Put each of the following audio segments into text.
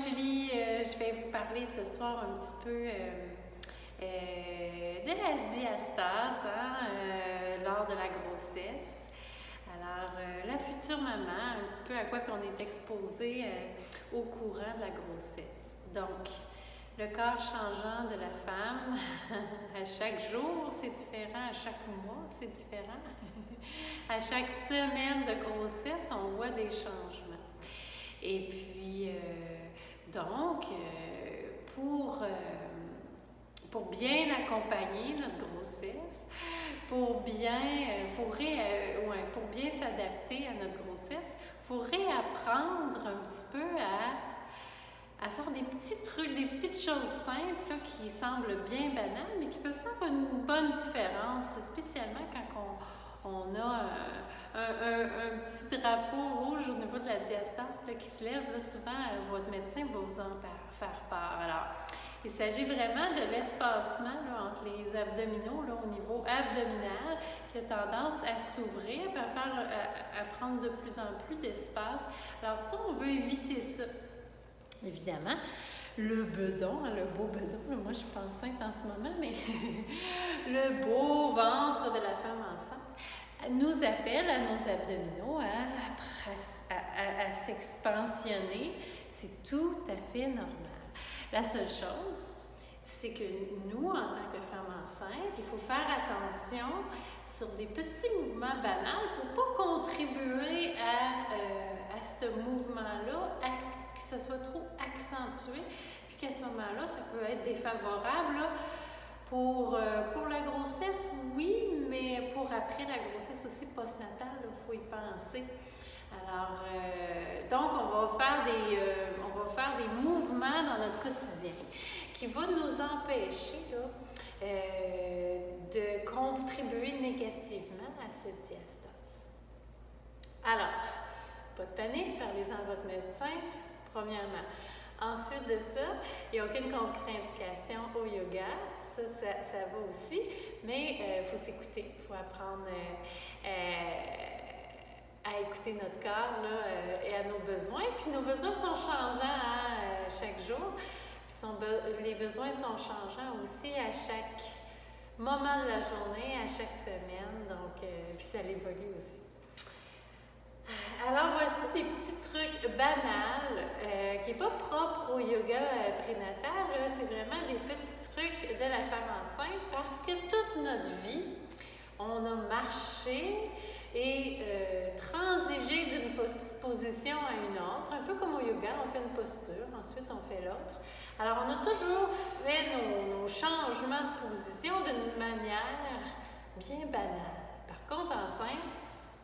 Julie, je vais vous parler ce soir un petit peu de la diastase lors de la grossesse. Alors, la future maman, un petit peu à quoi qu'on est exposé au courant de la grossesse. Donc, le corps changeant de la femme, à chaque jour, c'est différent, à chaque mois, c'est différent. À chaque semaine de grossesse, on voit des changements. Et puis, pour bien accompagner notre grossesse, pour bien s'adapter à notre grossesse, il faut réapprendre un petit peu à faire des petits trucs, des petites choses simples là, qui semblent bien banales, mais qui peuvent faire une bonne différence, spécialement quand on a un petit drapeau rouge au niveau de la diastase là, qui se lève. Là, souvent, votre médecin va vous en faire part. Alors, il s'agit vraiment de l'espacement là, entre les abdominaux, là, au niveau abdominal, qui a tendance à s'ouvrir et à prendre de plus en plus d'espace. Alors ça, on veut éviter ça. Évidemment, le bedon, le beau bedon, là, moi je suis pas enceinte en ce moment, mais le beau ventre de la femme enceinte nous appelle à nos abdominaux à s'expansionner. C'est tout à fait normal. La seule chose, c'est que nous, en tant que femme enceinte, il faut faire attention sur des petits mouvements banals pour ne pas contribuer à ce mouvement-là, que ce soit trop accentué, puis qu'à ce moment-là, ça peut être défavorable là, pour la grossesse, oui, mais pour après la grossesse aussi postnatale, il faut y penser. Alors, donc, on va faire des mouvements dans notre quotidien qui vont nous empêcher là, de contribuer négativement à cette diastase. Alors, pas de panique, parlez-en à votre médecin, premièrement. Ensuite de ça, il n'y a aucune contre-indication au yoga, ça va aussi, mais il faut s'écouter, il faut apprendre à écouter notre corps là, et à nos besoins. Puis nos besoins sont changeants chaque jour. Puis les besoins sont changeants aussi à chaque moment de la journée, à chaque semaine. Donc, puis ça évolue aussi. Alors, voici des petits trucs banals qui n'est pas propre au yoga prénatal. C'est vraiment des petits trucs de la femme enceinte parce que toute notre vie, on a marché et transigé d'une position à une autre, un peu comme au yoga, on fait une posture, ensuite on fait l'autre. Alors, on a toujours fait nos changements de position d'une manière bien banale. Par contre, enceinte,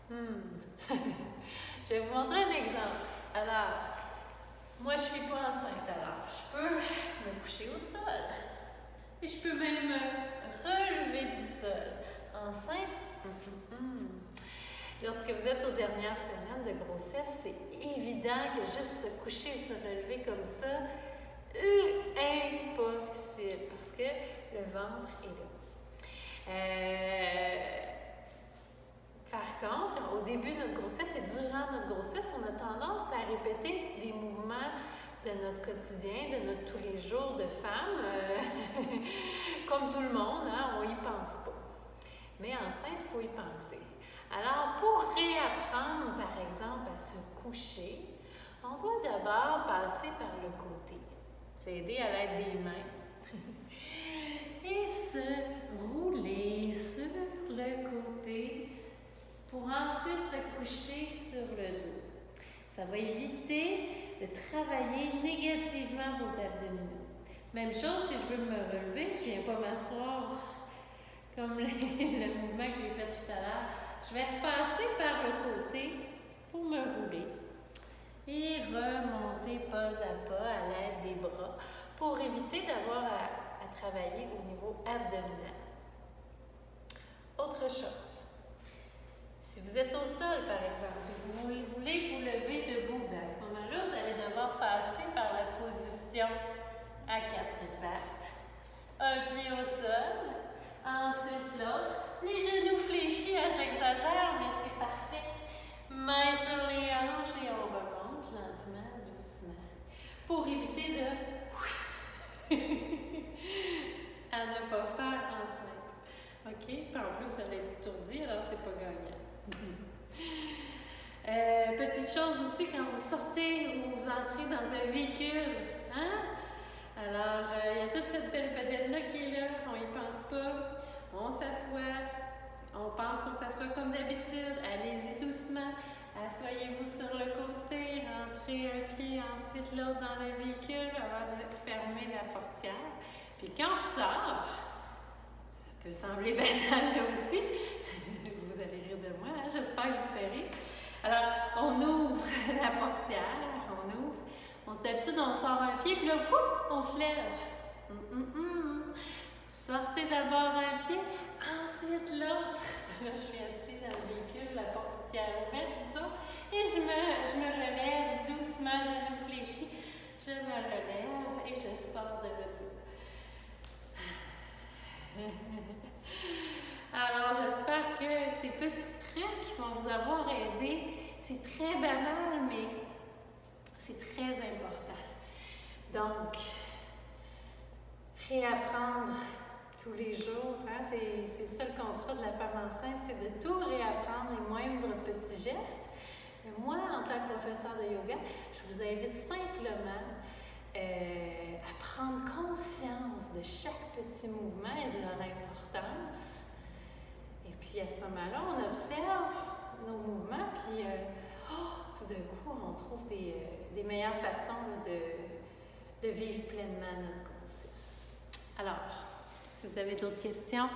je vais vous montrer un exemple. Alors, moi, je ne suis pas enceinte, alors je peux me coucher au sol. Et je peux même me relever du sol. Enceinte, lorsque vous êtes aux dernières semaines de grossesse, c'est évident que juste se coucher et se relever comme ça, impossible, parce que le ventre est là. Par contre, au début de notre grossesse et durant notre grossesse, on a tendance à répéter des mouvements de notre quotidien, de notre tous les jours de femme, comme tout le monde, hein, on y pense pas. Mais enceinte, il faut y penser. Alors, pour réapprendre, par exemple, à se coucher, on doit d'abord passer par le côté. S'aider à l'aide des mains. Et se rouler sur le côté pour ensuite se coucher sur le dos. Ça va éviter de travailler négativement vos abdominaux. Même chose, si je veux me relever, je ne viens pas m'asseoir comme le mouvement que j'ai fait tout à l'heure. Je vais repasser par le côté pour me rouler et remonter pas à pas à l'aide des bras pour éviter d'avoir à travailler au niveau abdominal. Autre chose. Si vous êtes au sol, par exemple, et vous voulez vous lever debout, à ce moment-là, vous allez devoir passer par la position à quatre pattes. Un pied au sol, ensuite l'autre. Les genoux fléchis, j'exagère, mais c'est parfait. Mains sur les hanches et on remonte lentement, doucement. Pour éviter Petite chose aussi, quand vous sortez ou vous entrez dans un véhicule, hein? Alors, il y a toute cette belle bedaine-là qui est là, on y pense pas, on s'assoit, on pense qu'on s'assoit comme d'habitude, allez-y doucement, asseyez-vous sur le côté, rentrez un pied, ensuite l'autre dans le véhicule avant de fermer la portière. Puis quand on ressort, ça peut sembler banal là aussi, vous allez rire de moi, hein? J'espère que je vous fais rire. Alors, on ouvre la portière, d'habitude, on sort un pied, puis là, pouf, on se lève. Sortez d'abord un pied, ensuite l'autre. Là, je suis assise dans le véhicule, la portière ouverte, disons, et je me relève doucement, genoux fléchis. Je me relève et je sors de l'auto. Alors, j'espère que ces petits trucs vont vous avoir aidé. C'est très banal, mais c'est très important. Donc, réapprendre tous les jours, hein, c'est ça le contrat de la femme enceinte, c'est de tout réapprendre, les moindres petits gestes. Moi, en tant que professeur de yoga, je vous invite simplement à prendre conscience de chaque petit mouvement et de leur importance. Et puis à ce moment-là, on observe nos mouvements, puis tout d'un coup, on trouve des meilleures façons là, de vivre pleinement notre grossesse. Alors, si vous avez d'autres questions,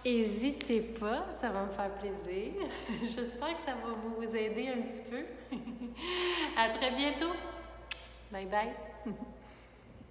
n'hésitez pas, ça va me faire plaisir. J'espère que ça va vous aider un petit peu. À très bientôt. Bye bye.